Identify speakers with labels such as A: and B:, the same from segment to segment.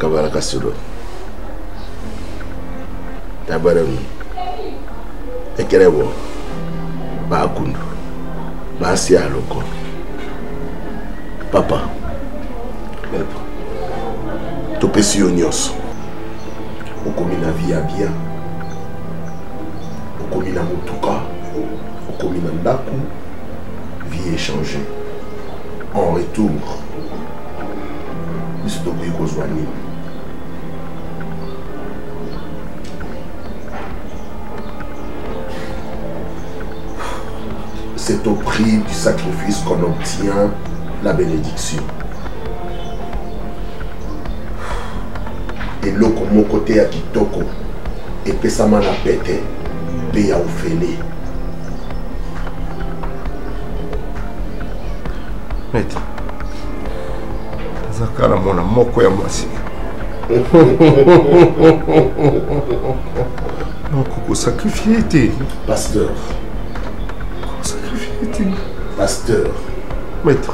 A: baraka suro. Tabarami. Ekerebo. Ba kundu. Ba sia loko. Papa. Tu peux si onios. Okomina via bien. Okomina mutuka. Okomina ndaku. Vie échangée. En retour. C'est au prix du sacrifice qu'on obtient la bénédiction. Et l'eau comme mon côté à Kitoko et Pesama la pète Béa au félé.
B: Maître. Zakara mona moko ya mwasi. Moko sacrifié te.
A: Pasteur.
B: Sacrifié te.
A: Pasteur.
B: Maître.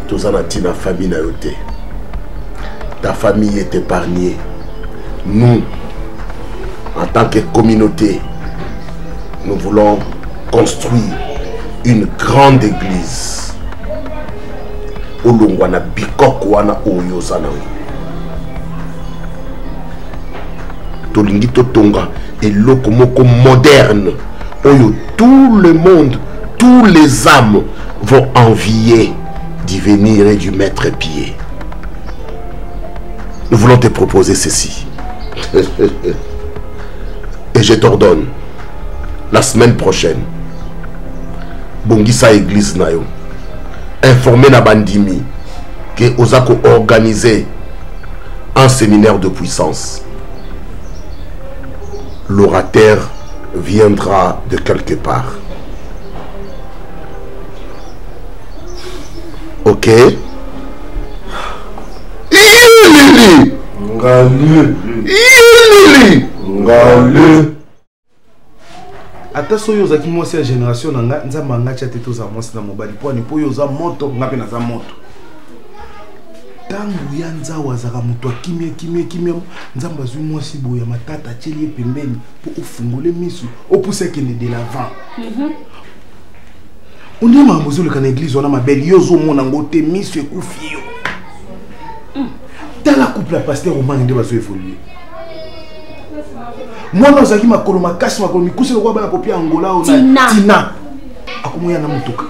A: Tous en a-t-il la famille na yote. Ta famille est épargnée. Nous, en tant que communauté, nous voulons construire une grande église. Olongwana bikokwana oyozana. Tolingi totonga et lokomoko moderne. Oyo tout le monde, tous les âmes vont envier d'y venir et du mettre pied. Nous voulons te proposer ceci. Et je t'ordonne, la semaine prochaine, Bongisa église nayo informer na bandimi que Osako organiser un séminaire de puissance. L'orateur viendra de quelque part. Ok?
C: Ata soyo zaki mwasi ya génération nanga nzamba ngacha teto za mwasi na mobali poni po yo za moto ngape na za moto tangu ya nzawa zaka mutu kimia nzamba zwi mwasi bo ya matata cheli pembeni po ufungule misu opuse kene de l'avant on est mambo zolo kana église wana mabeli yo zo mona ngote misu ekufi yo dans la couple pasteur roman nde bazo évoluer. Moi nous avons makolo makasi makolo mikuse kwa bana popia Angola ona Tina akomoya na mutuka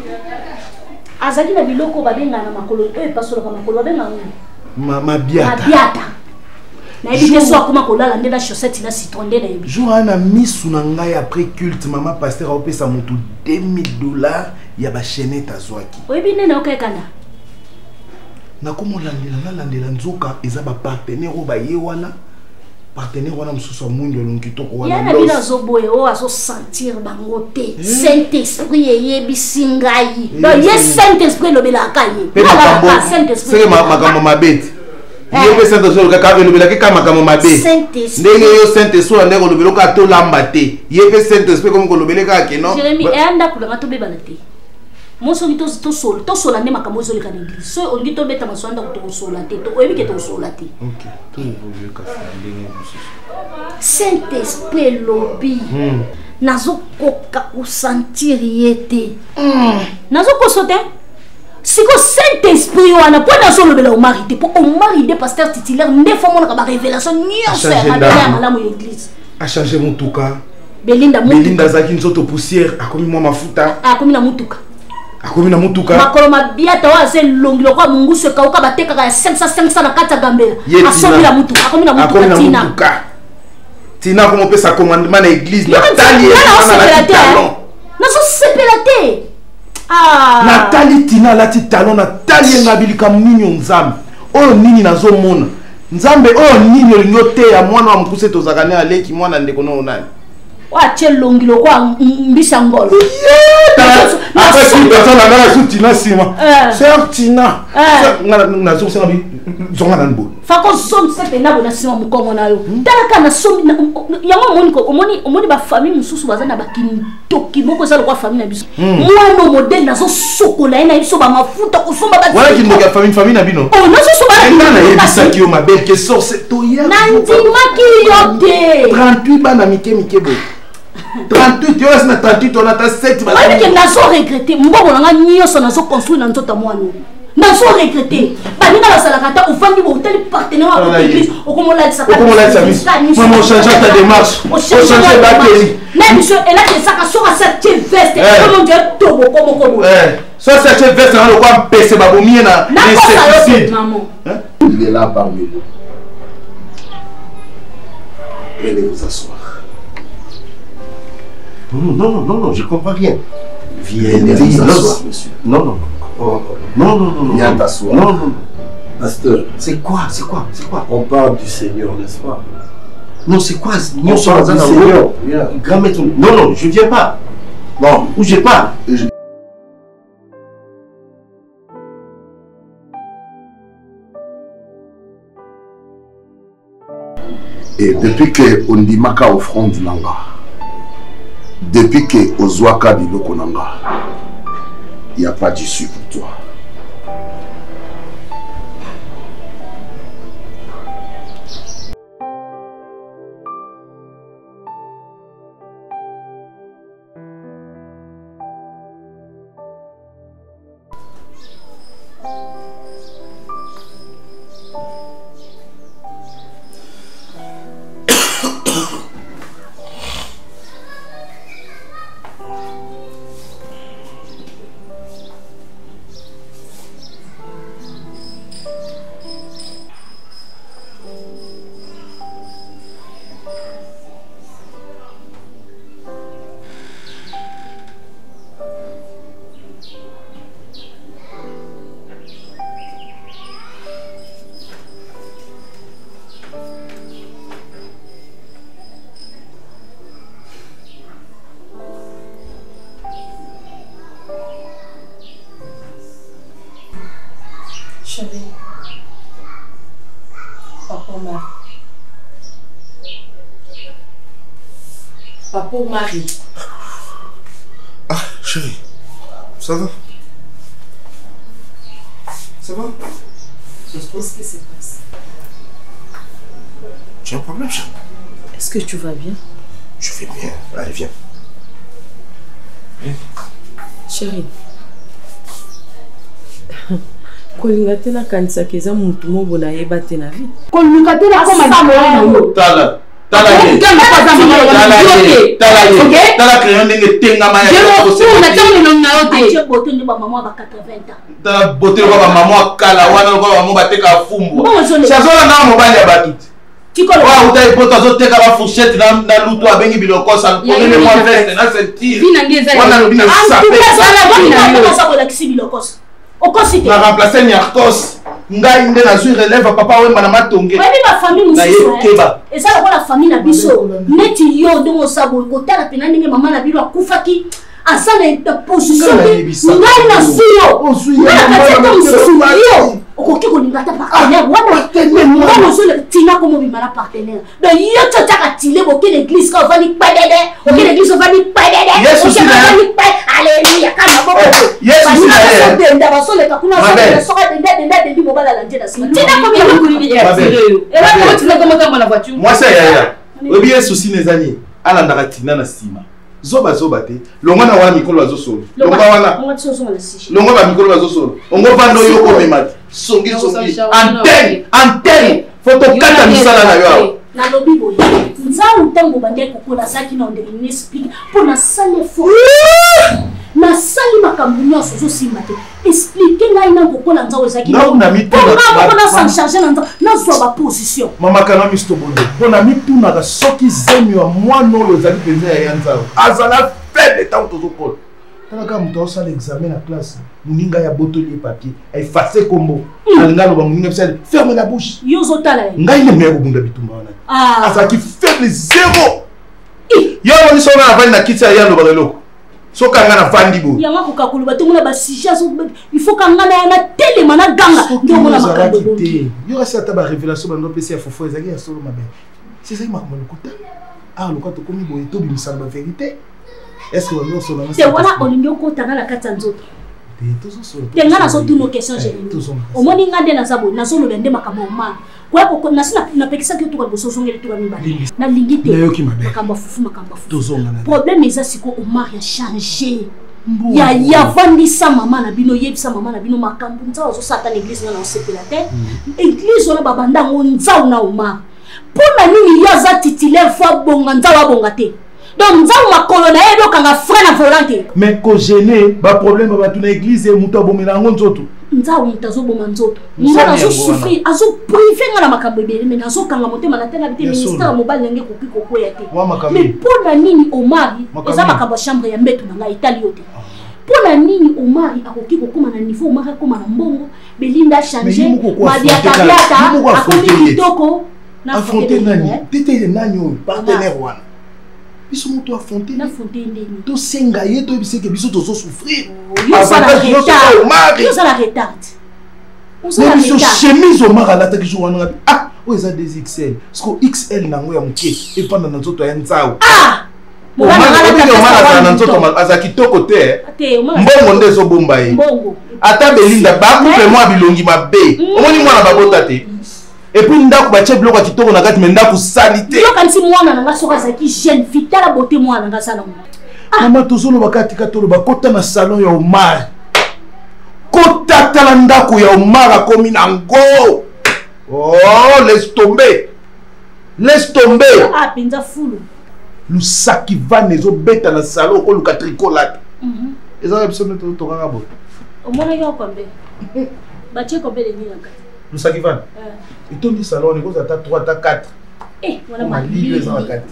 D: azaki na biloko babenga na makolo pasola kwa makolo babenga
C: mabiata
D: na elite so akoma kolala ndena chaussette na citronde na yebi
C: jour ana misu na ngai après culte maman pasteur a opesa mutu $2000 ya ba chaînette azwaki
D: oyebi nene okekana
C: na komolandela nzoka eza ba partenaire ba ye wana partenaire wana mususu mundu lonkitoko wana
D: yana bila zoboye o aso sentir bango te Saint-Esprit yebi singai donc ye Saint-Esprit lobela kaye
C: Saint-Esprit c'est makambo mabete yebe Saint-Esprit kaka lobela ke kama makambo mabete ndenge yo Saint-Esprit ndeko lobelo ka to lamba te yebe Saint-Esprit comme ko lobele ka ke non
D: Jérémie enda kula to bebala te moso ngito to sola ne makambo zo leka l'église so ngito beta maswanda ko sola te to oyebi ke to sola te
C: OK to évoluer ka ndenge mususu
D: Saint-Esprit lobi nazo koka ko sentir yete nazo ko sote siko Saint-Esprit wana po na so lobela o mari te po o mari de pasteur titulaire ndefo mona ka ba révélation nyonso ya malamu l'église
C: a changer mutuka
D: Belinda
C: zaki nzoto poussière akomi mwa mafuta
D: akomi na mutuka
C: akomina mutuka
D: makolo mabiata wa ze longilo kwa munguso kauka bateka ka 500 na kata gambela asomila mutuka akomina mutuka
C: Tina comme pesa commandement na église Nathalie na talon
D: na so sepelate
C: Nathalie Tina la ti talon Nathalie ngabilika minyo nzambe oyo nini nazo mona nzambe oyo nini lingote ya mwana wa mkuse tozakane aleki mwana ndeko no nani
D: atie longilo kwa mbisa ngolo
B: après si personne n'a la soutina sima sœur Tina na so sanga bi zonga na nbo
D: fako som sepe na bona sima mukongo na yo talaka na som yango moni ko omoni ba famille mususu bazana bakini toki moko sala kwa famille na biso mwana modèle na so sokola na biso ba mafuta kusomba ba
C: wala kingo ya famille na bino
D: oh na so soba
C: na yebisa ki o ma belle que sort c'est toya
D: nandima ki yote
C: 38 bana mike bo 38 yo na 38 on a ta 7 bana
D: mais que na so regretter mbongo na nyoso na so construire na nzota mwana na so regretter baninga la sala kata ufandi bo tel partenaire à l'église okomola ça
C: maman changer ta démarche on changer batterie
D: na monsieur et là que ça ka so cette veste comment dire tobo comme
C: so cette veste na lo kwa pese babomi na
D: insecticide maman
A: il est là parmi nous. Venez vous asseoir.
B: Non, je comprends rien.
A: Venez vous asseoir, monsieur.
B: Non.
A: Viens t'asseoir.
B: Non.
A: Pasteur,
B: C'est quoi?
A: on parle du Seigneur, n'est-ce pas?
B: Non, c'est quoi?
A: On parle du Seigneur. Viens.
B: Grand maître. Non, je viens pas.
A: Non.
B: Où je pars?
A: Et depuis que on dit maka offrande nanga, depuis que ozwaka biloko nanga, il n'y a pas d'issue pour toi.
E: Chérie, Papa Marie.
B: Ah, chérie, ça va?
E: Qu'est-ce qui se passe?
B: Tu as un problème, chérie?
E: Est-ce que tu vas bien?
B: Je vais bien. Allez, viens.
E: Chérie. Kolinga tena kanisa keza muntu mobo na yeba tena vie.
D: Kolinga tena koma samoyo.
C: Tala crayon ndenge tenga maya.
D: Na tamu na yote. Ache boto ndi ba maman ba 80 ans.
C: Tala boto ba maman kala wana ba maman bateka fumbu. Chazola na mobali ya batuti.
D: Tikolo.
C: Wa utai poto azoteka ba fourchette na luto abengi biloko sa kolele mo veste na sentir. Wana lobina sape. Na remplacer Nyarkos. Ngai nde na zui relève papa wemba na matonge.
D: Baby ba famille mususu.
C: Keba.
D: Eza la famille na biso. Neti yo ndongo sabo kotala pena ndenge mama na bilo akufaki. Asana ta position. Ngai na suyo. Yo. Okoki kolinga ta partenaire wana wana solo tina comme bimala partenaire donc yo totaka tile boke l'église quand va ni padede ok l'église va ni padede
C: Yesu
D: alléluia kama boko
C: Yesu
D: na ndaba solo kakuna solo denda de mobala la njena sima tina comme yo kulimi et là comment tu vas commencer dans la voiture
C: moi ça ya obi Yesu sinezani alandaka tina na sima zoba te longa na wana mikolo azosolo longa wana longa ba mikolo azosolo ongo vando yo ko memati songi antenne photo kata misala na yo
D: na lobi boye nzau tango bande kokola saki na ndenge ni explique pour na sale fo na sali makambo nyonso zo simba te explique ngai na kokola nzau saki
C: na mituna
D: na sans changer na zo ba position
C: mama kana misto bondo bona mituna ka soki zemi wa mwana oyo zali penza ya nzau azala faible tant to zokol talaka muto osala examen na classe muninga ya botoli papier effacer kombo alinga loba muninga bisale ferme la bouche
D: yo zotala
C: ngai ne meya kobunda bitumba wana azaki faible zéro Yo on dit na vandi na kitsa ya lo baloko. So kanga na vandi bo.
D: Ya ngako kakulu batumuna ba sujet il faut kanga na télé mana ganga ndo mona makambo.
C: Yo reste ata ba révélation ba ndo pesi ya fofo ezaki ya solo mabe. C'est ça makambo lokuta. Ah lo kwato komi bo eto bi misala ba vérité. Est-ce que on solo na?
D: C'est voilà olingi okotanga la kata nzoto. Tenga na so tuno question générale. Au moni ngande na sabo na solo bende makambo ma. Kwa ko na sina na pekisa ki to ka boso songeli to ka mibali. Na lingite. Makambo fufu makambo fufu. Problème eza siko Omar a changé. Ya vandisa mama na bino yebisa mama na bino makambo nza zo sata na église na osepela te. Église ona babanda nza na Omar. Pona nini yaza titulaire fa bonga nza wa bonga te. Donc nza makolo na yedo kanga frère na volonté.
C: Mais ko gêner ba problème ba tuna église muto bomela nzoto.
D: Nza mutazo boma nzoto. Nga na zo souffrir, azo priver nga na makambo ebele mais nazo kanga motema na tena bité ministère mobile ngé koki kokoya te. Mais pona nini Omar eza makambo chambre ya mbeto na nga Italie yote. Pona nini Omar akoki kokoma na niveau Omar akoma na mbongo Belinda changer Madia Kabiata akomi kitoko
C: na affronter nani tete nani partenaire wana. Biso moto affronter
D: na affronter ndeni
C: to senga ye to biseke biso to souffrir.
D: Yo ça la retard. Yo ça la retard. On ça la retard.
C: Chemise Omar à l'attaque jour wana. Ah, o eza des XL. Parce que XL nango ya muke et pendant na nzoto ya nzao. Ah! Omar na nzoto azaki toko te. Mbongo ndezo bomba ye.
D: Mbongo.
C: Ata Belinda ba couple moi bilongi mabe. Omoni mwana babota te. Et puis ndako ba che bloka kitoko na kati menda ku salité.
D: Yo kanti mwana nga soka zaki jeune vitala beauté mwana nga salon.
C: Mama tozolo bakati katolo bakota na salon ya Omar. Kota tala ndako ya Omar akomi na ngo. Oh, laisse tomber. Laisse tomber.
D: Ah, penza fulu.
C: Lusaki va nezo beta na salon ko luka tricolate. Eza biso neto to kanga bo.
D: Omona yo kombe. Ba che kombe le nina kati.
C: Lusaki va. Et ton salon, on a 3 à 4.
D: Eh, on a
C: dit les ans à 4.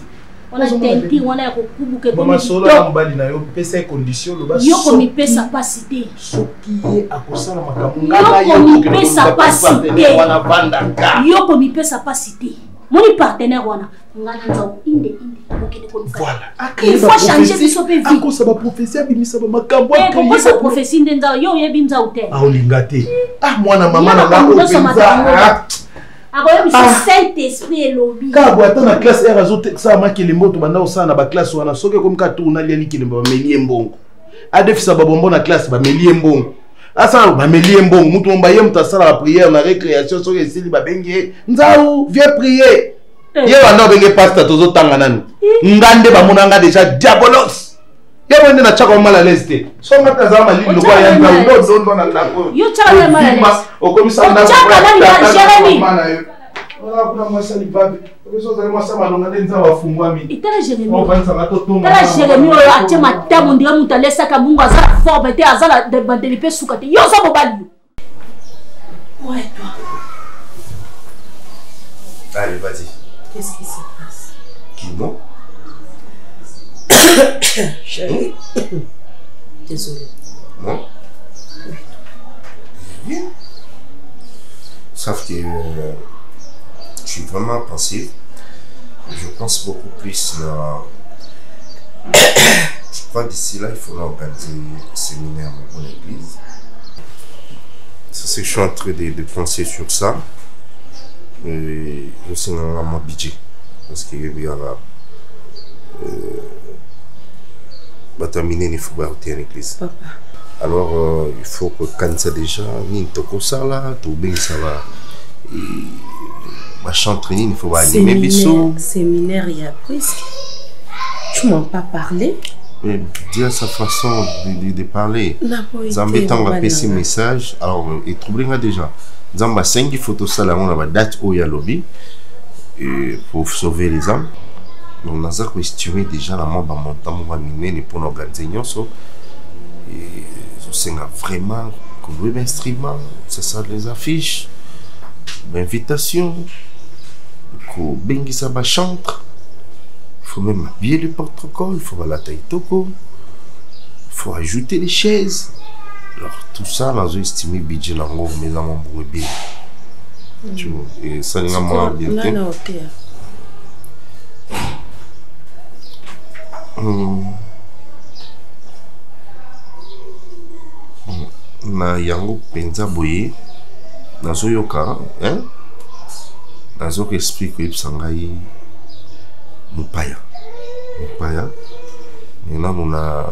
D: On a tenté, on a beaucoup
C: maman solo na mbali na yo pesa condition lo ba
D: yo ko mi pesa pasité.
C: Soki ye akosala makambo
D: ngala yo ko mi pesa pasité.
C: Wana vandaka.
D: Yo ko mi pesa pasité. Moni partenaire wana ngana nzao inde okede ko luka.
C: Voilà.
D: Il faut changer de sope vie.
C: Akosa ba prophétie abimisa ba makambo.
D: Eh, ko sa prophétie nzao yo yebi nzao te.
C: Ah olingate. Ah mwana mama na nga openza.
D: Akoyo biso Saint-Esprit et lobby.
C: Ka bo atana classe R azote ça makele moto banda osana na ba classe wana soke comme ka tourna liali kilemba ba melie mbongo. Adefisa ba bombo na classe ba melie mbongo. Asa ba melie mbongo mutu mba ye mutasala la prière na récréation soke esili ba bengi nzao viens prier. Ye wana benge pasteur tozo tanga nani. Ngande ba monanga déjà diabolos. Ye wende na chaka mala leste. So ngata za mali lo kwa ya ndo na ndako.
D: Yo chaka mala leste.
C: Okomisa ndako.
D: Chaka nani Jérémy.
C: Wala kuna mwasali babi. Obeso za mwasa malonga ndenza wafungwa mi.
D: Itala Jérémy.
C: On va ça to
D: Tala Jérémy o ache matamu ndira mutalesa ka Mungu aza forme te azala de bandelipe sukate. Yo za bobali. Ouais toi.
A: Allez, vas-y.
E: Qu'est-ce qui se passe?
A: Dis-moi.
E: Chérie. Désolé.
A: Non. Bien. Sauf que je suis vraiment pensif. Je pense beaucoup plus là. Je crois d'ici là, il faudra organiser un séminaire dans l'église. Ça, c'est que je suis en train de penser sur ça. Et je suis dans mon budget. Parce qu'il y aura. Terminer il faut retirer l'église. Alors il faut que quand ça déjà ni toko ça là tout bien ça va et ma chanterie il faut animer biso
E: séminaire il y a presque tu m'en pas parlé
A: mais dire sa façon de parler Zambé tant va passer message alors et trouver déjà Zamba 5 photos ça là on a date au ya lobby et pour sauver les âmes. Donc, on a estimé déjà la mort montant pour organiser et je sais vraiment que le instrument, c'est ça les affiches, l'invitation, que Bengi Saba chante, il faut même habiller le protocole, il faut la taille toko, il faut ajouter les chaises. Alors tout ça, on a estimé budget dans le mais dans mon bébé. Tu vois, et ça n'est pas bien.
F: na yango penza boye nazoyoka nazoka explique koyebisa ngai mopaya maintenant na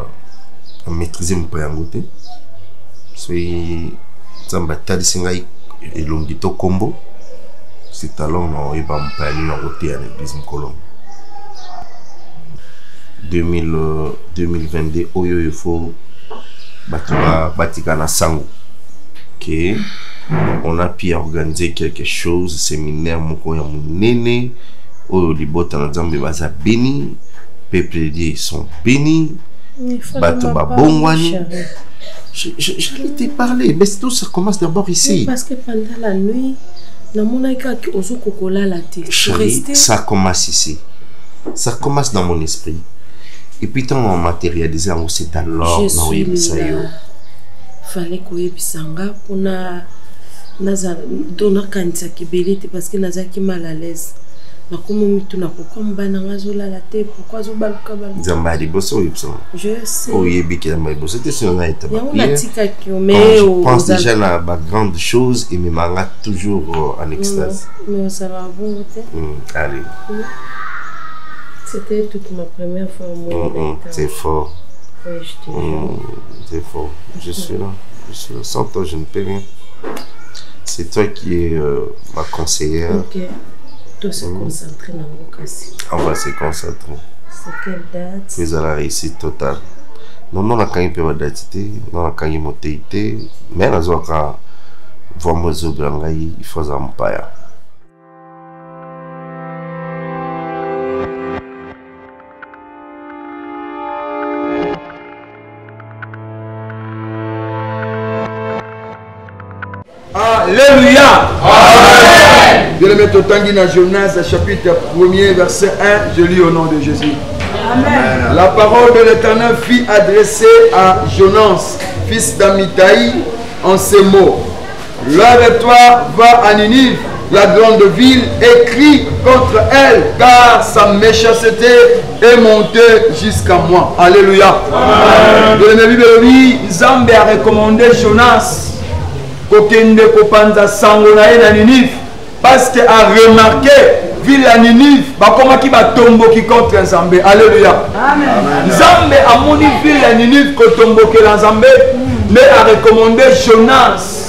F: maîtriser mopaya yango te soki nzambe atalisi ngai elongi to kombo c'est alors na oyeba mopaya nini yango te ya na église mokolo 2022 oyo il faut batika na sango que on a pu organiser quelque chose séminaire moko ya munene oyo libota na Nzambe baza béni, peuple de Dieu sont bénis, bato babongwani. J'allais te parler, mais tout ça commence d'abord ici.
E: Oui, parce que pendant la nuit,
F: chérie, ça commence ici. Ça commence dans mon esprit. Et puis tant on matérialise, c'est alors dans le
E: fallait que bisanga pour na donner kanisa kibelite parce que nazaki mal à l'aise. Na komo mitu na kokomba na ngazola la te pourquoi zo baluka baluka.
F: Nzamba di boso yipso.
E: Je sais.
F: Oh yebi ki na boso te sur na étape.
E: Mais
F: je pense déjà la grande chose et me manga toujours en extase.
E: Mais ça va bon te.
F: Allez.
E: C'était toute ma première fois au monde.
F: C'est fort.
E: Oui, je te jure.
F: C'est fort. Je suis là. Sans toi, je ne peux rien. C'est toi qui es ma conseillère.
E: Ok. Toi, se concentrer dans mon cas.
F: On va se concentrer.
E: C'est quelle date?
F: Puis à la réussite totale. Non, non, on a quand même pas d'identité. Non, on a quand même motéité. Mais on a quand vraiment il faut un empire.
C: Alléluia. Amen. Je le mets au Tanguy dans Jonas, chapitre 1er, verset 1. Je lis au nom de Jésus. Amen. La parole de l'Éternel fut adressée à Jonas, fils d'Amittai, en ces mots. Lève-toi, va à Ninive, la grande ville, et crie contre elle, car sa méchanceté est montée jusqu'à moi. Alléluia. Amen. De la Bible, Nzambe a recommandé Jonas kokende kopanza sango na na Ninive parce que a remarqué ville à Ninive bakomaki batomboki contre Nzambe. Alléluia. Amen. Nzambe a moni ville à Ninive kotomboki la Nzambe mais a recommandé Jonas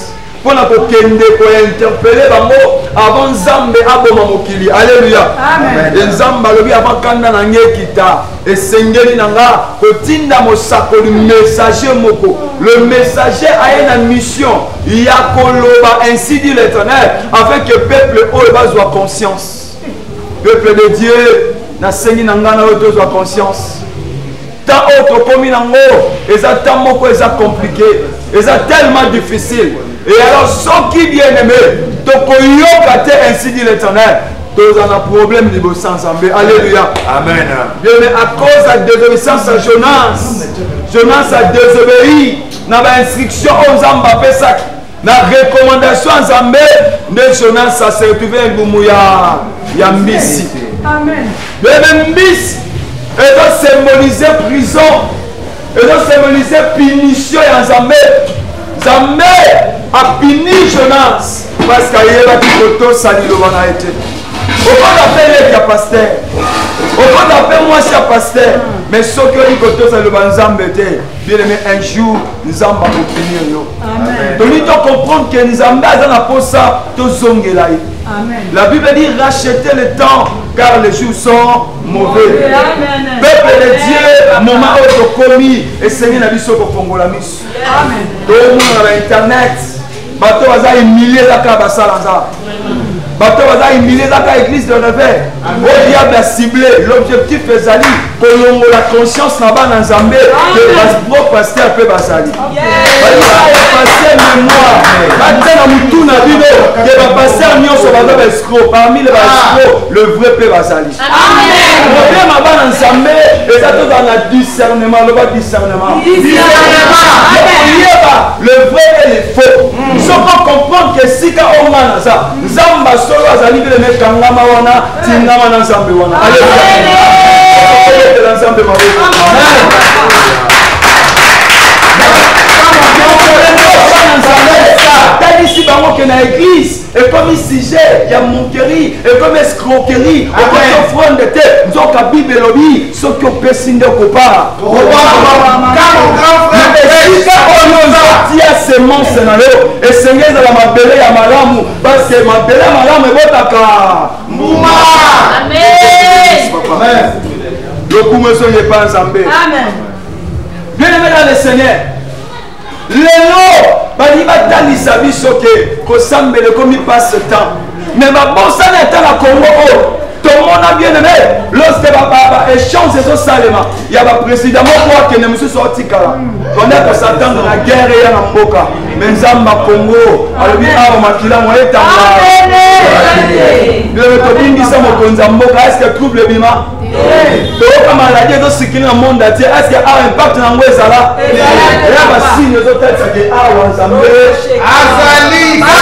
C: pour la kokende ko interpeller bango avant Nzambe aboma mokili. Alléluia. Amen. Et Nzambe alobi avant kanda na ngekita et sengeli nanga kotinda mosako le messager moko. Le messager a une mission. Il y a koloba ainsi dit l'Éternel afin que le peuple soit conscience. Peuple de Dieu, na sengi nanga na oto soit conscience. Tant autre comme nango, et ça tant moko et ça compliqué, et ça tellement difficile. Et alors ceux qui viennent aimer, tokoyoka te ainsi dit l'Éternel. Tous en a problème niveau sans Zambé. Alléluia. Amen. Bien, mais à cause de la désobéissance à Jonas, Jonas a désobéi. Dans l'instruction aux Zambé, dans la recommandation à Zambé, de Jonas, ça s'est retrouvé un goumouya. Yambisi. Amen. Le Mbis, et doit symboliser prison, et doit symboliser punition à Zambé. Zambé a puni Jonas parce qu'il y a des photos salies de été. On va appeler les pasteurs. On va appeler moi si pasteur. Mais ce que les côtés c'est le banzambe bien aimé un jour nous allons obtenir. Amen. Donc il faut comprendre que nous allons dans la posa to zongela. Amen. La Bible dit rachetez le temps car les jours sont mauvais. Amen. Peuple de Dieu, moment où tu commis et Seigneur n'a biso ko fongola miso. Amen. Tout le monde sur internet, bateau va humilier la kabasala. Bateau va humilier la église de réveil. Le diable a ciblé. L'objectif est d'aller pour la conscience là-bas dans Zambé. Que le gros pasteur peut basali. Pasteur mémoire. Maintenant, nous tournons la Bible. Que le pasteur n'y a pas escroc. Parmi les escrocs, le vrai peut basali. Le problème là-bas dans Zambé, et ça tout dans le discernement. Le discernement. Le vrai et le faux. Nous sommes comprendre que si on a ça, Zamba solo azali le mec kangama wana tingama na Zambé wana. Alléluia. nzambe maboko. Ici, il y a l'église, et comme sujet, il y a monquerie, et comme escroquerie, et comme offrande de terre, nous avons la Bible lobby, ce qui ont percé de copains. Il y a semence dans l'eau, et Seigneur, il y a ma belle à malamu, parce que ma belle à malamu est botaka. Mouma! Amen. Le coup me soigne pas ensemble. Amen. Bien aimé dans le Seigneur. Lélo, bali batalisa biso ke kosambele komi passe temps. Mais ma bonne n'est pas la Congo. Tout le monde a bien aimé. Lorsque échange de Salema, il y a un président qui ne me suis sorti là. On est pour s'attendre à la guerre et à la mboka. Mais Zamba Congo, alors bien à Makila, on est est-ce que trouble bima? Comme maladie de ce qui est dans le monde entier, est-ce qu'il y a un impact dans le Zala? Il y a un signe de tête qui est à Wanzambe. Azali! Amen!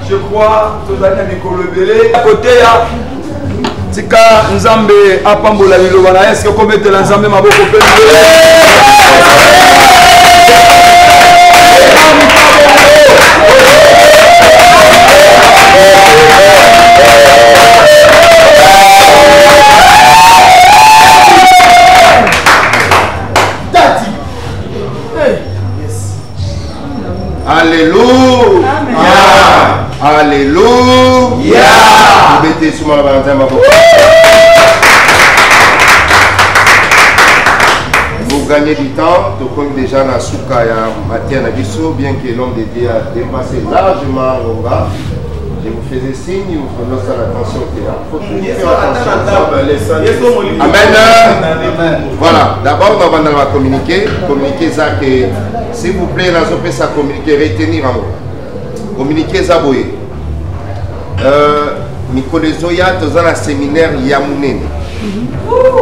C: Je crois que vous allez me lever. À côté, Tika Nzambe Apambola Lilovana, est-ce que vous mettez Nzambe Maboko
F: Alléluia. Alléluia. Vous gagnez du temps, tout comme déjà dans Souka et Matia Nabiso, bien que l'homme de Dieu a dépassé largement Longa. Je vous faisais signe, vous prenez ça l'attention qu'il y a. Il faut toujours faire attention. Amen. Voilà, d'abord nous allons communiquer ça que s'il vous plaît, nous allons ça communiquer, retenir en mot. Communiquer ça, boye. Mikole Zoya, nous avons un séminaire Yamounene.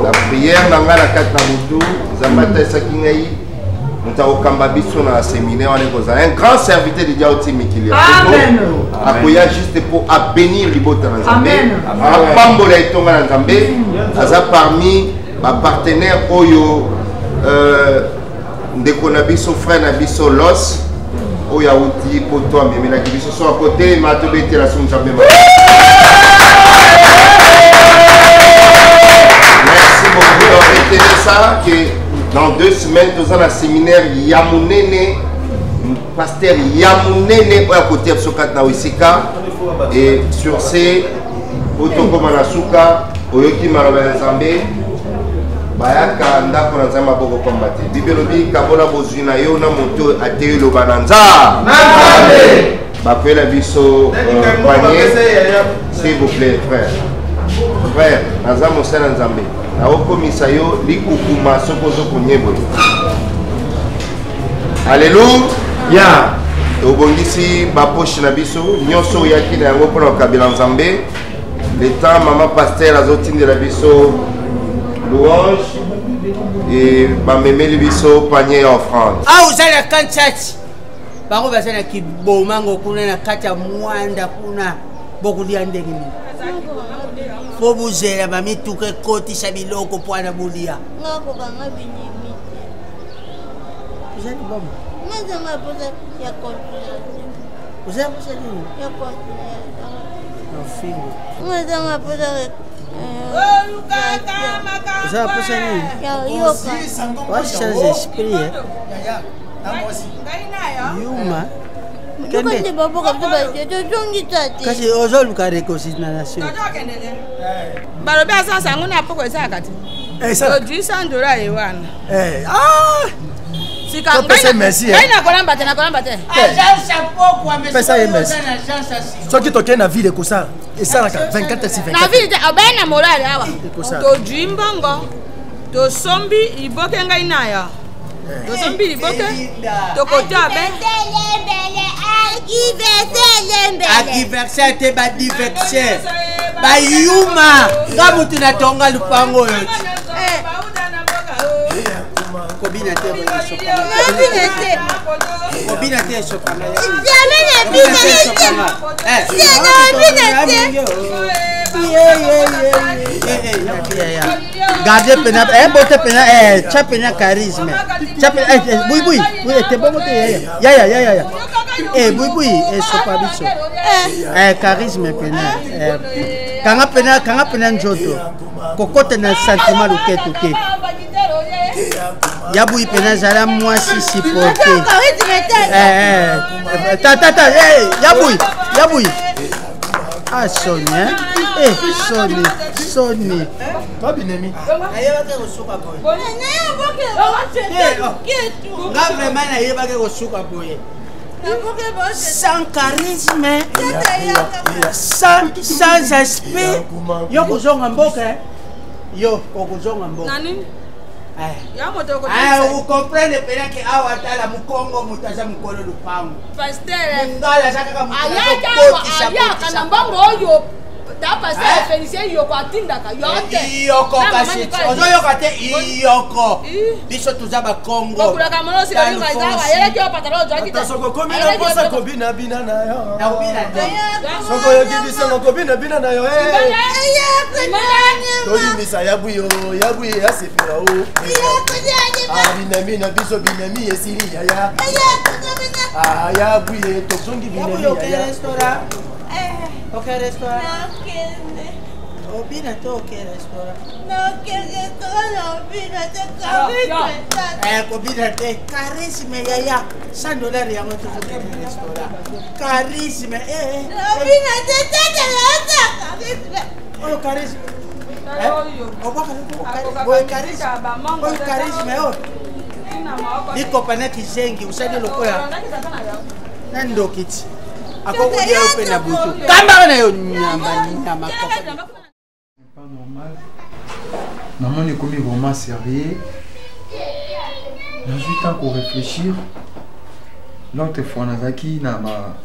F: La prière, nous avons la carte Namutu, nous avons fait ça qui est. Nous avons un séminaire, un grand serviteur de Diaouti Mikili. Amen. Akoya juste pour bénir les bottes dans Zambé. Apambola et Tonga dans Zambé. Aza parmi ma partenaire Oyo Ndekonabiso frère Nabiso Los. Oya Outi pour toi, mais la Kibiso sont à côté, ma tobété la son Zambé. Merci beaucoup. Retenez ça que dans 2 semaines, nous avons un séminaire Yamounene, pasteur Yamounene, à côté de Sokat Nawisika. Et sur ces, Otoko Manasuka, Oyoki Marabel Zambé, Bayaka Ndako Nazama Boko Kombate. Bibelobi, Kabola Bozuna Yo, Namonto, Ateo Lobananza. Bakwé la biso, panier, s'il vous plaît, frère. Frère, Nazama Osena Nzambé. Aokomisayo likukuma sokozo kunyebo. Alléluia. Obongisi bapoche na biso nyonso yaki na yango pona kabila Nzambe. Le temps maman pasteur azotinde la biso louange et bamemeli biso panier offrande.
G: Ah uzala kanchati. Bako basana kibomango kuna na kata mwanda kuna bokulia ndenge ni. Faut bouger la mamie tout que côté chabiloko pour la boulia.
H: Ngako kanga binyimi.
G: Vous êtes bon.
H: Mais ça m'a posé ya consultation.
G: Vous êtes posé ni?
H: Ya consultation.
G: Non film.
H: Mais ça m'a posé
G: Vous avez posé ni?
H: ya yoka.
G: On change esprit. Yuma.
H: Quand tu vas pour comme ça, tu te jonges tati.
G: Kasi aujourd'hui ka réconciliation.
I: Balobi asa sangu na poko esa kati.
G: Ça.
I: $100 ewana.
G: Ah.
I: Sika
G: pesa merci.
I: Na kolamba te, na kolamba te.
G: Agence chapeau kwa monsieur.
J: Pesa merci. Soki toke na ville ko ça. Et ça la 24 si 24.
I: Na ville te abana morale awa. To jimbongo. To sombi iboke ngai nayo. To sombi iboke. To kotabe.
G: Anniversaire te ba diversaire. Ba yuma. Ngamu tunatonga lupango yote. Kobina Gardez pena, bote pena, chapena charisme. Chapena, oui, t'es bon côté. Ya. Oui, sopa biso. Charisme pena. Kanga pena njoto. Kokote na sentiment luketuke. Yaboui pena zala moi si supporté. Tata, yaboui. Ah, Sonia. Sonny.
J: Toi, Binemi.
G: Sans charisme, sans esprit. Yo kuzonga mboka. Yo kokuzonga mboka.
I: Nani?
G: Vous comprenez bien que Awatala Mukongo Mutaza Mukolo Lupango.
I: Pasteur.
G: Ngala saka Mukolo.
I: Pasteur Félicien Yoko atindaka yote.
G: Yoko kasi. Ozo yoka te yoko. Biso tuzaba Kongo.
I: Okulaka mono si bali mazawa yele ki opatalo jaki te.
J: Soko komina posa kobina bina na yo.
G: Na kobina te.
J: Soko yo kibisa na kobina bina na yo. Toli misa yabu ya sepira o. Binami na biso binami esiri ya. Yabu ye toksongi binami ya.
G: Ok, restaurant. Obina to ok, restaurant. Kobina te charisme ya $100 ya moto ko restaurant. Charisme
H: Obina te charisme.
G: Oh charisme. Charisme. Niko pana kizengi usadi lokoya. Nando kiti. Pas
K: normal. Maman est comme vraiment sérieux. Dans 8 ans pour réfléchir. L'autre fois, on a qui n'a pas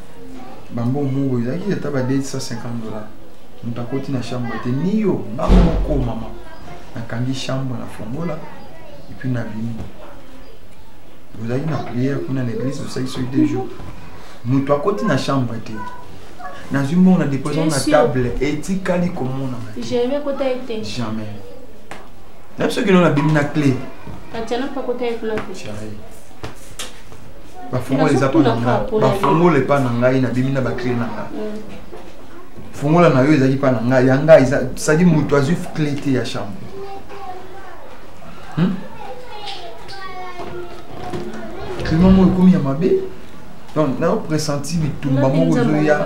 K: bambou mou, il a qui était à $150. Nous avons continué la chambre. Ni yo, maman, maman. On a quand chambre, la fongola et puis on a venu. Vous avez une prière pour l'église, vous savez, sur 2 jours. Nous avons continué la chambre. Dans une monde, on a déposé une table et tu cali comme on a.
D: Jamais côté été.
K: Jamais. Même ceux qui ont la bimine à clé.
D: Tu n'as pas côté avec la clé.
K: Bafongo les apananga. Bafongo les pananga ina bimina ba clé nanga. Fongo la na yo ezaki pananga yanga ça dit mutu azu clé te ya chambre. Climat mo komi ya mabe. Donc, nous avons pressenti que tout le monde est là.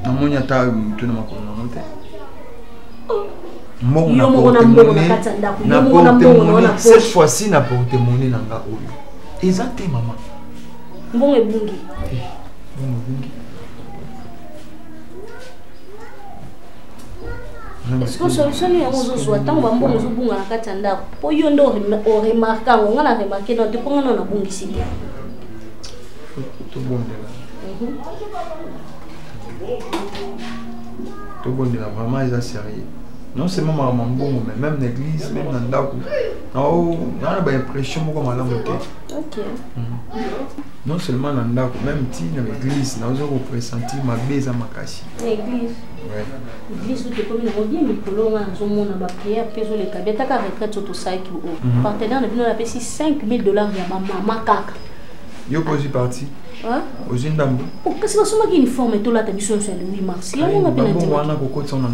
K: Nous namoni ata mutu na makolo na mote mbongo cette fois-ci na porte monnaie na nga oyo ezate mama
D: mbongo ebungi est-ce que solution ni yango zo tant ba mbongo zo bunga na kati ndako po yo ndo o remarka ngo na remarquer no te ponga na bungisi
K: to bondela tout bon de la vraiment ils sérieux non c'est même maman bon mais même l'église même dans ndako non on a une impression comme à la montée
D: OK
K: non seulement dans ndako même ti dans l'église nous avons pressenti ma beza makasi
D: l'église
K: ouais
D: l'église où comme on bien mikolo nga zo mona ba prière peso le kabeta ka retraite to saki o partenaire na bino la pesi $5,000 ya mama kaka
K: yo posi parti aux Indambo.
D: Qu'est-ce que c'est que uniforme tout là ta mission sur le 8 mars. Il y a un peu de temps.
K: On a beaucoup de temps dans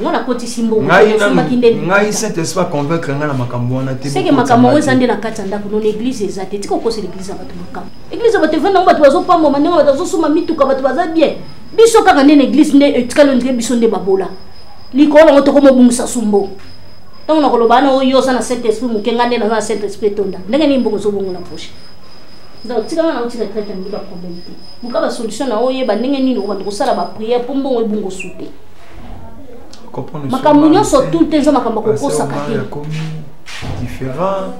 D: on a côté symbole.
K: Ngai saint pas convaincre nga na makambo wana te.
D: C'est que makambo ezande na kati ndako no l'église ezate. Tiko ko c'est l'église abatu makambo. Église abatu venda ngba bazo pa mama ndenge bazo soma mituka batu baza bien. Biso kaka ne l'église ne etikalo ndenge biso nde babola. Likolo ngoto ko mobungisa sumbo. Donc na koloba na oyo sana Saint Esprit mukenga nde na Saint Esprit tonda. Ndenge ni mbongo zo bongo na poche. donc tika na uti retraite ngi ba problème te buka ba solution na oye ba ndenge nini ko ndiko sala ba prière pour mbongo ebungo souté makambo nyonso tout le temps makambo kokosaka te
K: différent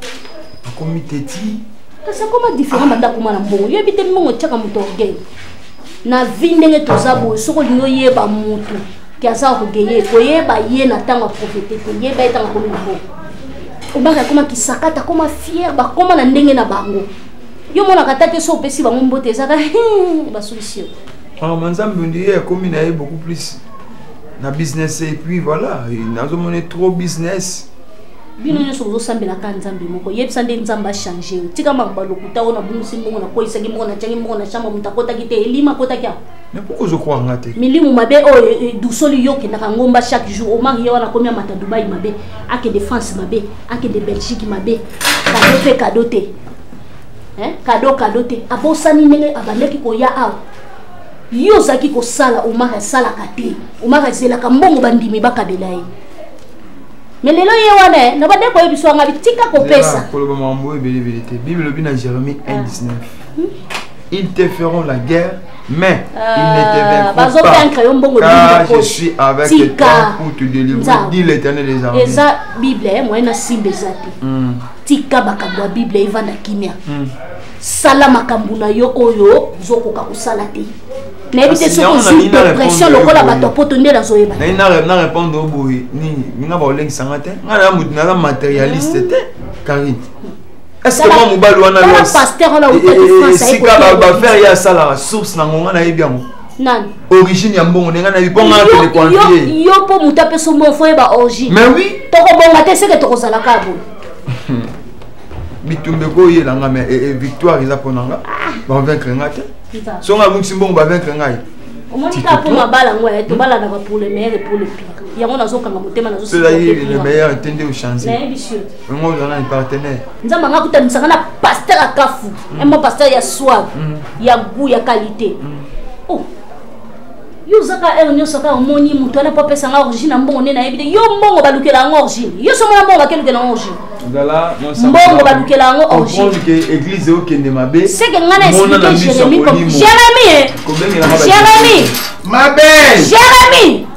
K: comme teti
D: kasi koma différent banda kuma na mbongo yebi te mbongo tshaka muto orgueil na vie ndenge toza boye soko lingo yeba mutu kiaza kugeye koyeba ye na tanga profete te yeba etanga komi mbongo obaka koma kisakata koma fier ba koma na ndenge na bango yo mona katate so pesi bango mbote ezaka ba solution
K: manzambe ndiye komi na ye beaucoup plus na business et puis voilà nazo mona trop business
D: bino nyonso ozosambela ka nzambe moko yebisa nde nzambe achange tika mamba lokuta ona bungusi mbongo na koisa ki mbongo na changi mbongo na chamba mutakota kite elima kota kya
K: mais pourquoi je crois ngate
D: milimu mabe o dusoli yoke na ngomba chaque jour o mari wana komia mata Dubai mabe ake de France mabe ake de Belgique mabe kado fe kado te kado te abosani nenge abaleki ko ya aw yo zaki ko sala o mari sala kate o mari zela ka mbongo bandimi bakabelaye mais lelo ye wana na bade ko yebiso nga bitika ko pesa
K: ko lo mambo ebelebelete Bible bina Jérémie 1:19 ils te feront la guerre mais ils ne te vaincront pas car je suis avec toi pour te délivrer dit l'Éternel des armées
D: eza Bible moi na simbe zati tika bakambo Bible evanda kimia sala makambo na yo oyo zokoka kusala te na ebite soko zu pression lokola bato poto nde la zoyeba
K: na répondre au boy ni nga ba olengi sangate nga na mutu na matérialiste te Karine est-ce que moi mobali wana lo
D: pasteur on a ou France
K: si ka ba faire ya sala source na ngonga na yebi yango
D: nan
K: origine ya mbongo nenga na biponga na le confier
D: yo po mutape so mo foye ba origine
K: mais oui
D: toko bonga te seke toko sala ka bo
K: bitumbe ko ye langa mais victoire eza ponanga ba vaincre ngate so nga bungi mbongo ba vaincre ngai
D: omoni ka po mabala ngwa to bala na ba pour le meilleur et pour le pire yango nazokanga motema nazo
K: c'est le meilleur entendez au changer
D: na monsieur
K: ngo na un partenaire
D: nzamba nga kutanisanga na pasteur akafu ema pasteur ya soif ya goût ya qualité oh yo zaka ero nyoso ka omoni mutu ana popesa nga origine mbongo nena yebide yo mbongo balukela nga origine yo so mona mbongo bakelukela nga origine
K: ngala
D: mbongo balukela nga origine
K: que église okende mabe
D: c'est que nga na expliquer Jérémie comme Jérémie Jérémie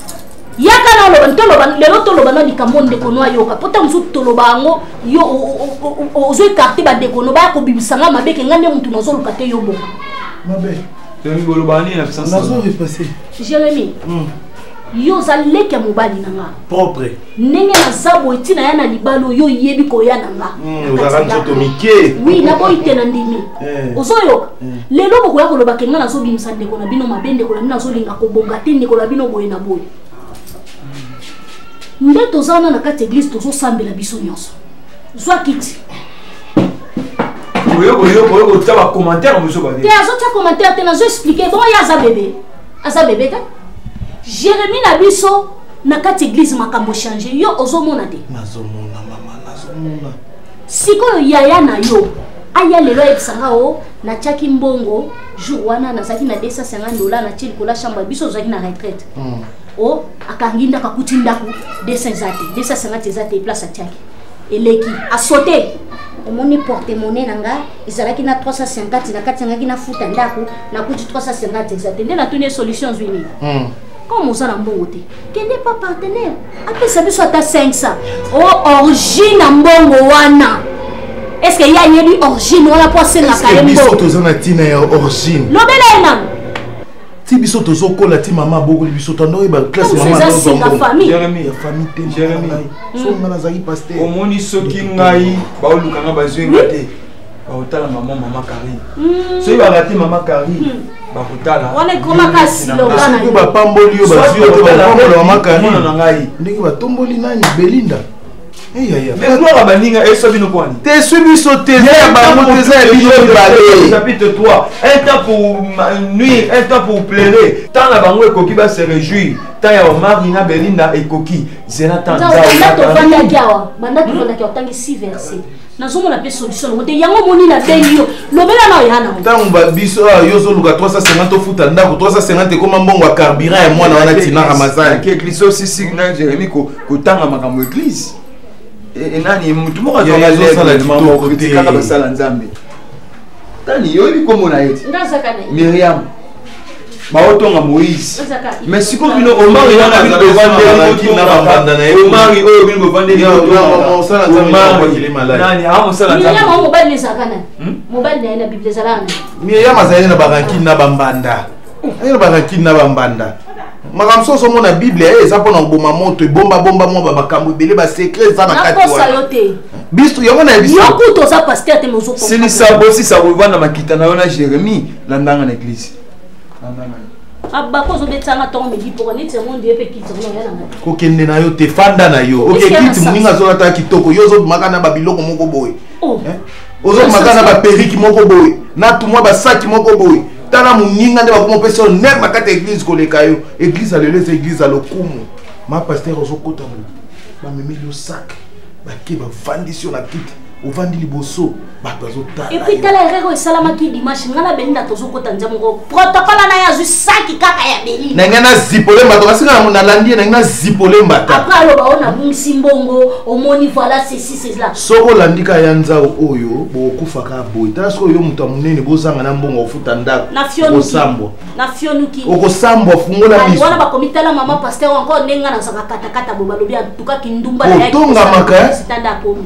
D: yaka na lo ntoloba lelo toloba na likamonde kono ayoka pota musu toloba ngo yo ozo écarter ba dekono ba ko bibisanga mabe ke ngande mutu nozo lukate yo bongo
C: mabe
K: Jérémie bolobani na sens
C: nazo repasser
D: Jérémie yo zaleke mobali nanga
C: propre
D: ndenge na zabo etina ya na libalo yo yebi ko ya nanga
C: ozara nzoto mike
D: oui na boy tena ndimi ozoyoka lelo boko ya koloba kenga na zo bimisa ndeko na bino mabende ko na bino zo linga ko bonga te ndeko na bino boye na boye nde tozana na kati église tozo sambela biso nyonso zwa kiti
K: oyo tu vas commentaire monsieur Badé
D: te azo tia commentaire te nazo expliquer bon ya aza bébé ta Jérémie na biso na kati église makambo changer yo ozomona te
C: nazomona mama nazomona
D: sikoyo yaya na yo aya lelo ebisanga o na tiaki mbongo jour wana nazaki na $250 na tili kola chambre biso ozaki na retraite o akanginda kakuti ndaku 250 ezate place atiaki eleki asote omoni porte-monnaie nanga ezalaki na 350 na kati ngaki na futa ndaku na kuti 350 ezate nde na tuni solution zwini comme osala mbongo te kende pas partenaire apesa biso ata 500 o origine na mbongo wana est-ce que ya yebi origine wana po asenga ka
C: biso tozana tina ya origine
D: lobela enam
C: ti biso tozokola ti mama boko biso tando ba classe mama
D: na famille
K: Jérémie
C: ya famille te
K: Jérémie
C: so ngana zaki pasteur
K: omoni soki ngai ba olukanga bazwenga te ba otala mama Karine so ba raté mama Karine ba otala
D: wana koma kasi lokana
C: ko ba pamboli yo ba zio to ba pamboli mama Karine na ngai ndenge ba tomboli nani Belinda
K: mais gloire baninga et so bino kwani
C: te subi sauter ya ba moteza bino balé
K: chapitre 3 un temps pour nuire un temps pour pleurer tant la bango ekoki ba se réjouir tant ya Omar na Belinda ekoki zela tant
D: banda to vanda kia otangi 6 versets nazomona pe solution ngote yango moni na bengi yo lobela na yana
C: tangu ba biso yo zo luka 350 futa ndako 350 koma mbongo wa carburant ya mwana wana tina ramazani
K: ke église aussi signa Jérémie ko tanga makambo église et nani mutu moko
C: ya zo sala
K: maman critique kaka basala nzambe Tani, yo li komo na yeti. Myriam. Baotonga Moïse. Mais si vous voulez, Omar, il y a un ville de vendre. Omar, il y a un ville de vendre. Madame Soso mon la Bible est ça pour bomba moto bomba moi bakambu belé ba secret ça na kati wa. Bisto yango na biso.
D: Yoko to ça pasteur te mozo.
K: C'est ni ça bossi ça revend na makita na Jérémie landanga na église.
D: Abako zo betanga to me di pour ni te monde epe kitso na yana.
C: Ko kende na yo te fanda na yo. OK kiti muninga zo ata kitoko yo zo makana ba biloko moko boy. Ozo makana ba periki moko boy. Na tumwa ba saki moko boy. Tala muninga nde bakoma pesa ner makata église koleka yo. Église alele c'est église alokumu. Ma pasteur ozo kota mu. Ba memi le sac. Ba ke ba vandi sur la kiti. Au vandi liboso. Ba bazo tala.
D: Et puis tala rego salama ki dimanche ngana benda tozo kota nzamongo. Protocole na ya zu saki kaka ya beli.
C: Na ngana zipole mbata kasinga na landi na ngana zipole mbata.
D: Après lo baona bungisi mbongo omoni voilà ceci c'est là.
C: Soko landika yanza oyo bo kufaka boy. Ta soko yo muta munene bozanga na mbongo ofuta ndako.
D: Na fionuki.
C: Osambo.
D: Na fionuki.
C: Okosambo fungola biso.
D: Wana ba komitala mama pasteur encore nenga na saka kata boba lobi tuka kindumba na
C: yaki. Otonga maka.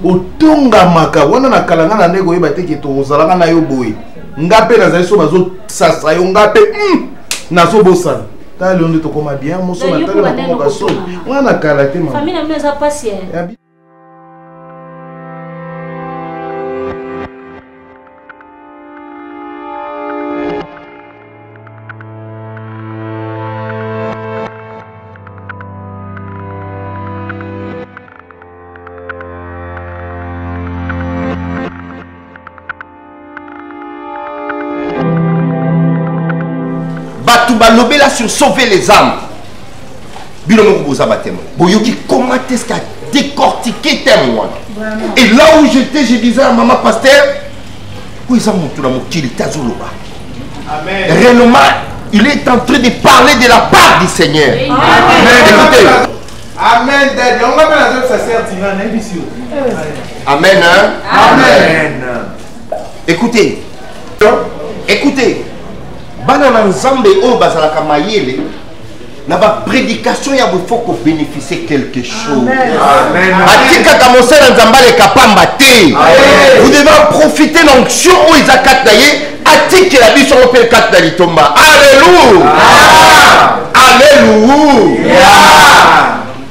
C: Otonga maka wana na kalanga na ndeko yeba teke to ozalaka na yo boy. Ngape na zaiso bazo sasa yo ngape. Na so bosana. Ta leonde to koma bien moso na tala na koma kaso. Wana kalate mama.
D: Famille na meza passer.
F: Balobé là sur sauver les âmes. Bilomo Boza Batem. Boyoki, comment est-ce qu'il a décortiqué témoin? Et là où j'étais, je disais à maman pasteur, où ils ont montré la mokili Tazoloba.
C: Amen.
F: Réellement, il est en train de parler de la part du Seigneur.
C: Amen.
F: Écoutez.
C: Amen. On va faire la ça sert Tina, ici.
F: Amen. Hein?
C: Amen.
F: Écoutez. Écoutez. Banana Nzambe o bazalaka mayele na ba prédication ya faut qu'on bénéficie quelque chose.
C: Amen.
F: Atika kamose na Nzambale kapamba te. Vous devez profiter de l'onction où Isaac daye atika la biso on peut kat dali tomba. Alléluia. Alléluia.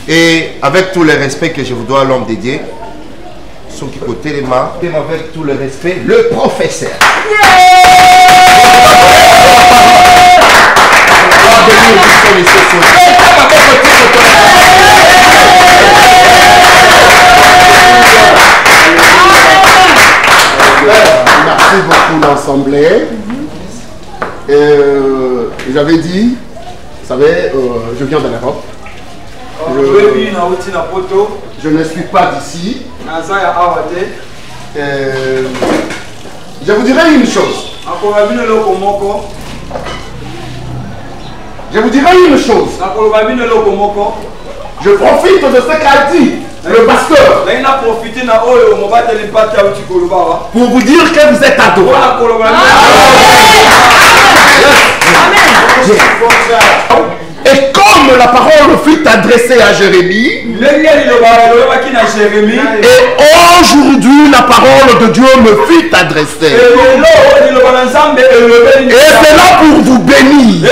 F: Et avec tout le respect que je vous dois l'homme dédié, son qui côté les mains, avec tout le respect, le professeur.
A: Merci beaucoup l'Assemblée. J'avais dit, vous savez, je viens de l'Europe. Je ne suis pas d'ici. Je vous dirai une chose. Je vous dirai une chose. Je profite de ce qu'a dit le pasteur pour vous dire que vous êtes adorable. Et comme la parole fut adressée à Jérémie, et aujourd'hui la parole de Dieu me fut adressée. Et c'est là pour vous bénir.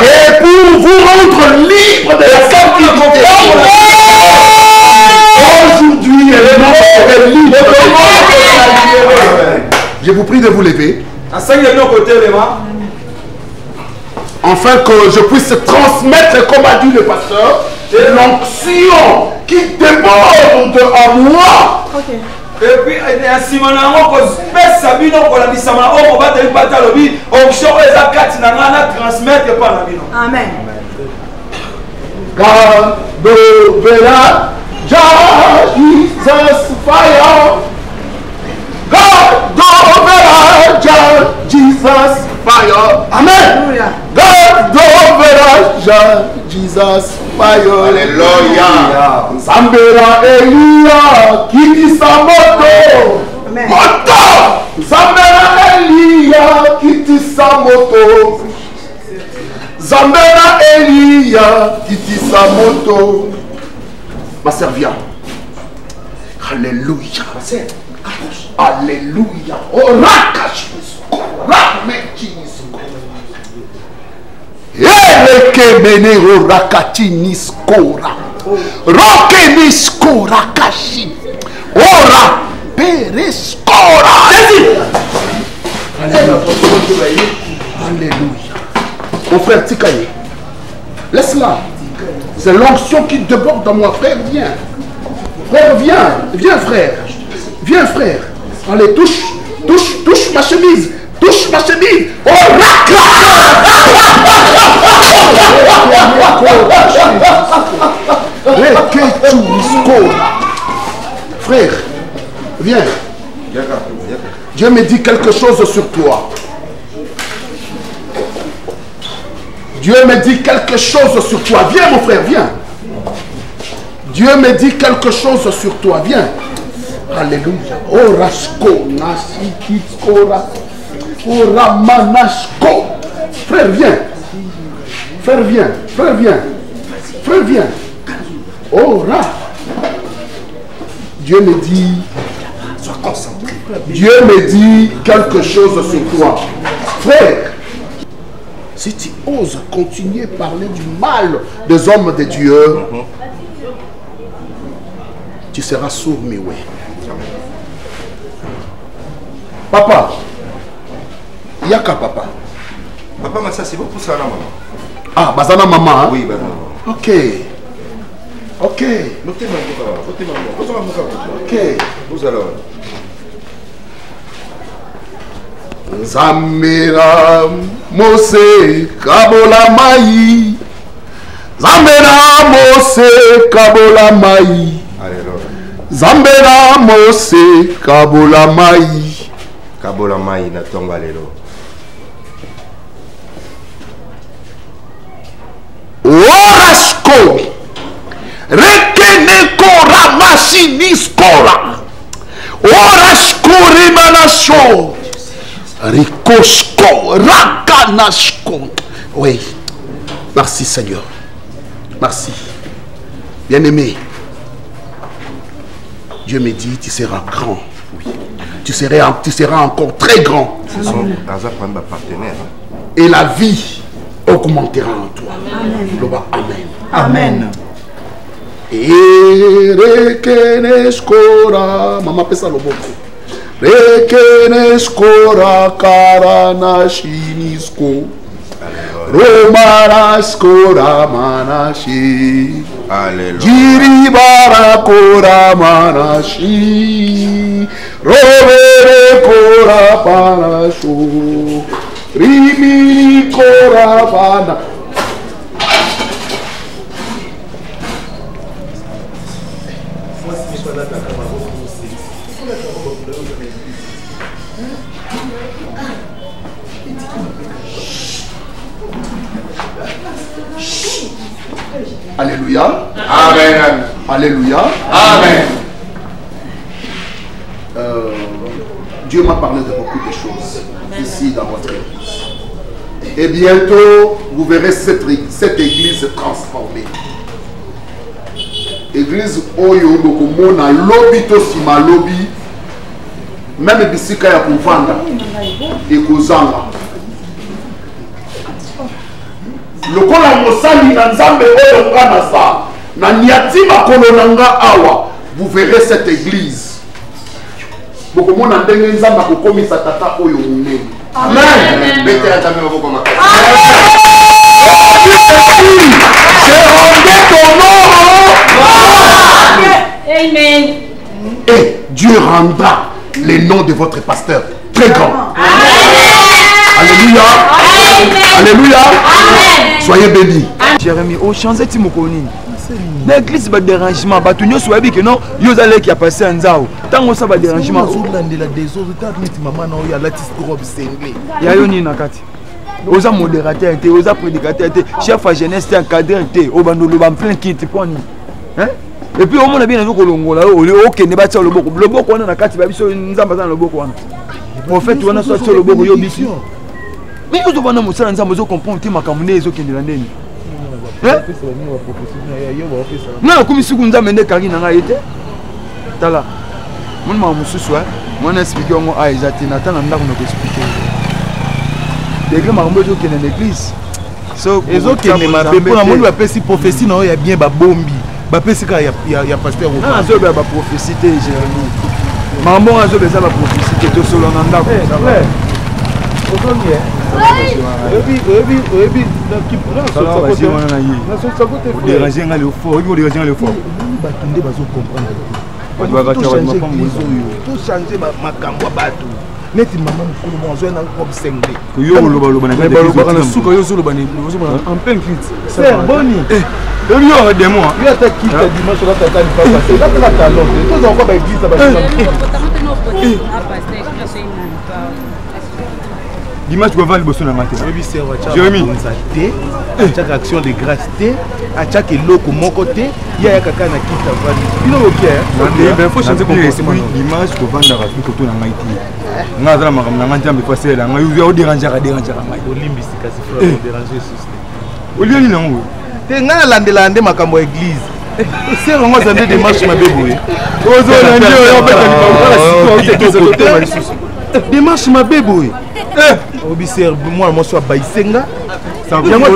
A: Et pour vous rendre libre de la captivité. Aujourd'hui, elle est libre. Je vous prie de vous lever. Afin que je puisse transmettre, comme a dit le pasteur, l'onction qui déborde en moi.
K: Et puis,
I: Amen.
C: God Dovera, Jesus fire. God Dovera, Jesus fire. Amen. God Dovera, Jesus fire.
F: Alléluia.
C: Sambera Elia, Kiki Samoto.
A: Moto! Zambera Elia kitisa moto. Zambera Elia kitisa moto. Ma sœur, viens. Alléluia. Alléluia. Oh, Rakashisko. Ramekinisko. Elekemenero Rakatiniskora. Rokenisko Rakashi. Ora Pereskora. Alléluia. Mon frère Tikaye, laisse-la. C'est l'onction qui déborde dans moi. Frère, viens. Frère, viens. Viens, frère. Viens, frère. Allez, touche. Touche, touche ma chemise. Touche ma chemise. Oh, frère, viens. Dieu me dit quelque chose sur toi. Dieu me dit quelque chose sur toi. Viens, mon frère, viens. Dieu me dit quelque chose sur toi. Viens. Alléluia. Oh, Rasko, Nasikitskora. Oh, Ramanashko. Frère, viens. Frère, viens. Frère, viens. Frère, viens. Oh, Ra. Dieu me dit. Sois concentré. Dieu me dit quelque chose sur toi. Frère. Si tu oses continuer à parler du mal des hommes de Dieu, tu seras sourd, mais oui. Papa, Yaka papa.
F: Papa, mais ça c'est bon pour ça, maman.
A: Ah, Bazana maman. Hein?
F: Oui, Bazana.
A: Ok. Ok. Ok.
F: Vous allez.
A: Zamera Mose Kabola Mai. Zamera Mose Kabola Mai. Zambera Mose Kabola Mai.
F: Kabola Mai na tonga lelo.
A: Orasko Rekene Kora Mashini Skora. Orasko Remanasho. Rikosko, Rakanashko. Oui. Merci Seigneur. Merci. Bien-aimé. Dieu me dit, tu seras grand. Oui. Tu seras encore très grand. Et la vie augmentera en toi. Amen.
J: Amen.
A: Et Rekeneskora. Maman pesa le bon. Rekeneskora karana shinisko. Romanaskora manashi. Jiribara kora manashi. Robere kora panasho. Rimini kora pana. Alléluia.
F: Amen.
A: Alléluia.
F: Amen.
A: Dieu m'a parlé de beaucoup de choses ici dans votre église. Et bientôt, vous verrez cette église se transformer. Église Oyo Bokomona Lobby Tosima Lobby. Même Bissika ya Kuvanda et Kozanga. Lokola mosali na nzambe oyo ngana sa na niatima kolonanga awa, vous verrez cette église. Bokomona ndenge nzamba kokomisa tata oyo munene. Amen. Bete ya nzambe boko makasi. J'ai rendu ton nom.
D: Amen.
A: Et Dieu rendra les noms de votre pasteur très grands. Alléluia. Alléluia. Soyez bénis.
K: Jérémie, au changé Timokoni. L'église va dérangement. Batunyo soit bien que non, Yozale qui a passé un zao. Tant que ça va dérangement. Yayoni Nakati. Osa modérateur, osa prédicateur, chef à jeunesse, encadré, au bandolo, en plein kit. Hein?
L: Et puis au moins bien nazo kolongola OK ne batia loboko loboko wana na kati ba biso nzamba za loboko wana prophète wana so tia loboko yo biso mais vous devez nous faire nzamba zo comprendre ti makamune ezo kendela ndeni na komi siku nzamba nde kari na nga yete tala mon ma mususu moi na expliquer ngo a ezati na tana ndako na ko expliquer l'église makambo ezo kende l'église so
C: ezo kende mabe pona moni ba pesi prophétie na ya bien ba bombi ba pesi ka ya pasteur
L: na zo ba prophétie te Jérémie makambo azo beza ba prophétie to solo na ndako
C: Obi neti mama mukulu mwanzo na obsengde
L: yo loba na
C: na suka yo zolo bani en pleine crise c'est boni
L: yo de moi
C: yo ta kita dimanche là ta ni pas passer là ta talon tous encore ba église ba
L: dimanche tu vas vendre bosso na matin
C: Jérémie à chaque action de grâce à chaque eloko moko te ya ya kaka na kita vandi bino OK
L: ben faut changer comportement dimanche tu vendre la vie to na maiti nga za makambo na ngambe passer la nga yo déranger ngai
C: olimbisi kasi frère déranger système
L: olioni nango
C: te nga landela ande makambo ya église c'est vraiment ça de marche mabebo
L: ozo na ndio yo beta ni
C: démarche mabebo obisser moi mo so baisenga ça vient moi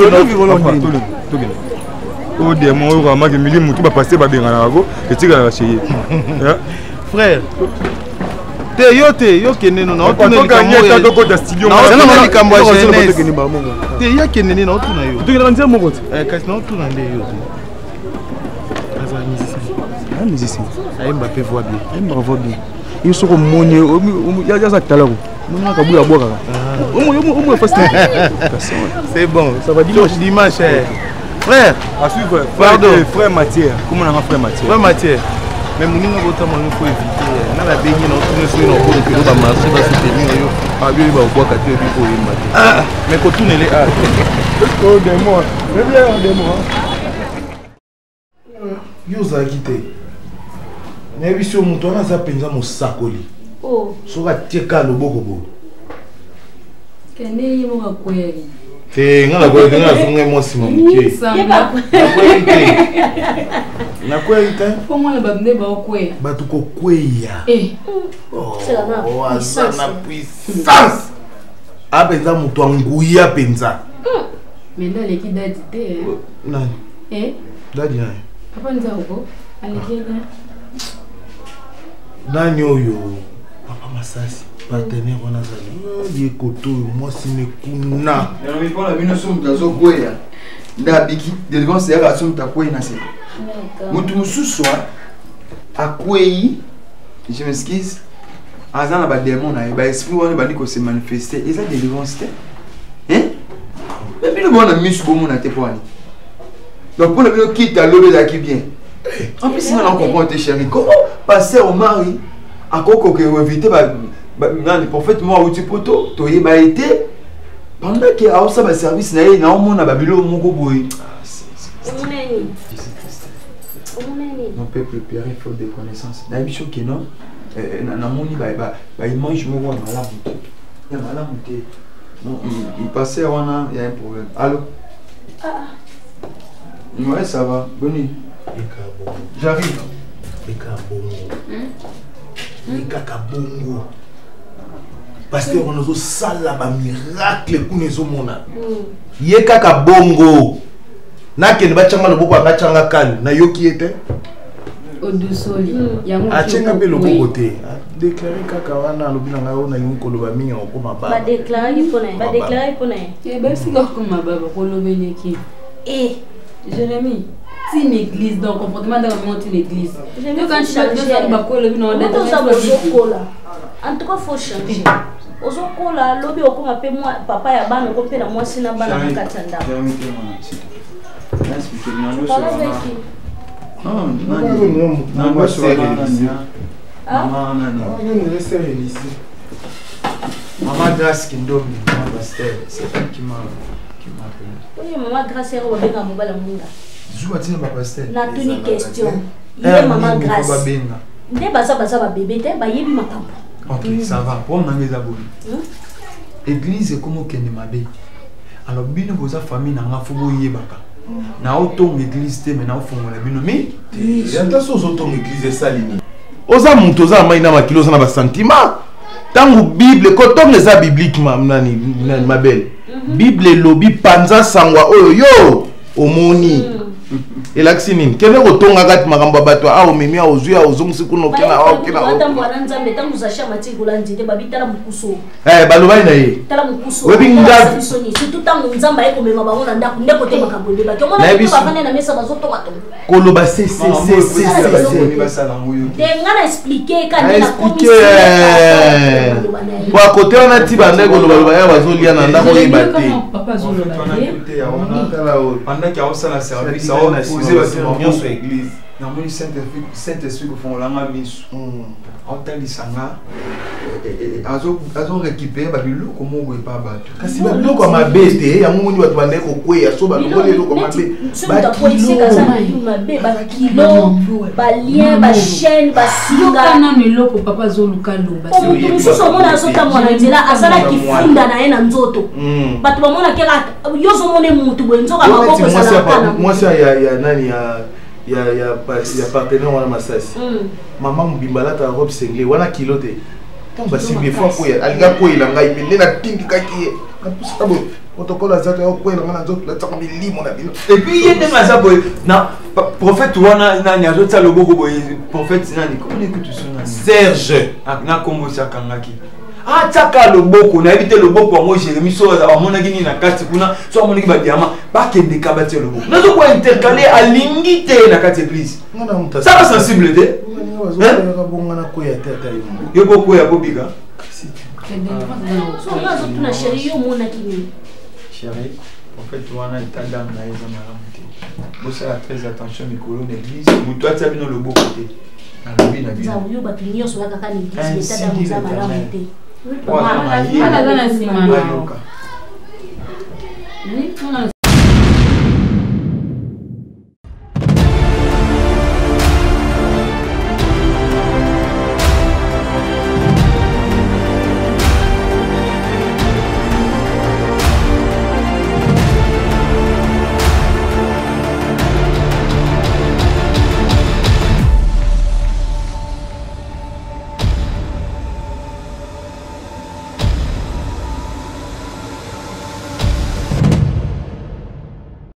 L: o de mo ro ma ke milimu tu ba passer ba benga na go etika la cheye
C: frère te yo kene no na otuna te ya kene ni na otuna yo
L: tu kena nzia moko
C: kasi na otuna nde yo asa musicien ayemba pe voix bien
L: yo soko monye ya za talako mona ka buya boka omo fast
C: c'est bon ça va dimanche frère
L: à suivre
C: pardon
L: frère Mathieu comment on a frère
C: Mathieu mais mon numéro ta mo faut éviter na la bengi na otuna so na ko ke ba marché ba soutenir yo abi ba boka te bi ko yima mais ko tuna les
L: oh de moi
C: yo za kite na biso mutu ana za penza mosakoli soka tieka loboko bo
D: kende yimo kakweli
C: te ngala ko ngala sunga mosi mamuke na kweli
D: ko mwana babne ba okwe
C: batu ko kweya
D: c'est
C: la puissance apenza mutu anguya penza
D: mais là les qui dadi te
C: nani dadi nani
D: papa nzako alikena
C: nani oyo papa Masasi partenaire wana zali ye koto moi sine kuna
L: na mipona bino so mutazo kweya ndabiki délivrance ya ka so mutakwei na se mutu mususu akwei je m'excuse azana ba démon na ba esprit wana ba ndiko se manifester eza délivrance te mais bino bona misu bomo na te poani donc pour le bino quitte à l'eau là qui bien en plus on a compris chérie comment passer au mari à koko que éviter le prophète moi ou tu poto to yeba été pendant que a ça ba service na ye na o mona babilo moko boy mon peuple péri faute de connaissance na bicho que non na moni ba image moko malamu ya malamu te non il passait wana il y a un problème allô ouais ça va bonne j'arrive
C: Bongo parce que on a sala ba miracle kunezo mona ye kaka bongo na kende ba changa loboko ba changa kali na yoki ete
D: odusoli yango
C: achenga pe loboko te déclarer kaka wana lobina ngao na linko loba minga ko mababa
D: ba déclarer pona ba sika ko mababa ko lobeleki Jérémie une église donc comportement dans le monde une église donc quand tu as en tout cas faut changer ozokola lobi okonga pe moi papa ya bana ko pe na moi sina bana makatanda
C: Maman Grâce qui donne c'est elle qui m'a appelé.
D: Oui, maman Grâce est au béga mobile munga.
C: Je vois tiens papa Stella.
D: Na tuni question. ye maman Grâce nde baza ba bébé te ba yebi makambo.
K: Ok, ça va. Pour m'engager d'abord. Église est comme au Kenya Mabe. Alors bien que vos famille n'a pas fait baka. Na auto église te mais na fongo la bino mi.
C: Et attention aux auto église salini. Oza mutoza maina makilo za na ba sentiment. Tango Bible ko tom les biblique nani ma belle. Bible lobi panza sangwa oyo yo omoni. Elaxinine kene kotonga kati makambo bato a omemi a ozuya ozongisi kuno kena a okena o
D: batambwana nzambe tangu za shama tikula nzite babitala mukuso
C: balobai na ye
D: tala mukuso
C: webi ngapi
D: surtout tangu nzamba ye komema bango na ndako ndeko te makambo de ba kemona ko bafane na mesa bazoto bato
C: koloba c'est
D: ngana expliquer kana na
C: kwa kote wana tiba ndeko loba ya bazolia na ndako yebate
K: papa zoloba pendant qu'il y a ça la service sur l'église. Normalement, Saint-Esprit au fond, là, on t'a dit ça, on récupère, comment on ne pas battre.
C: Kasi babilo kwa mabete, ya mungu ni watu wande kokwe ya so babilo lelo kwa mabete.
D: Bakilo, balien, bachaîne, basinga.
E: Non mais loko papa zoluka loba.
D: Mususu mona azota mwana nzela azala kifunda na ye na nzoto. Batu bamona kera yozo mone mutu bwenzoka maboko sala kana.
C: Moi ça ya nani ya partenaire wana masasi. Mama mbimbala ta robe sengle wana kilote. Basi before ko ya aliga ko ilanga ipende na tinki kaki. Kapusa bo protocole za ta ko ilanga na nzoto la ta milimo na bino.
L: Et puis yende maza boy na prophète wana na nyazo tsa loboko boy prophète nani comment écoute son nani
C: Serge
L: na kombo sa kangaki. Ah taka loboko na éviter loboko moi Jérémie so za mona gini na kati kuna so mona ki ba diamant ba kende kabati loboko. Nazo ko intercaler à l'ingité na kati église. Ça va sensible de yo boko ya bobiga
D: so ngazo tuna chérie yo mona kimi
K: chérie en fait wana itanda na eza malamuti bosa la très attention mikolo l'église muto atya bino loboko te na lobi na bino
D: za yo batunyo so la kaka ni église itanda muza malamuti
K: wana na sima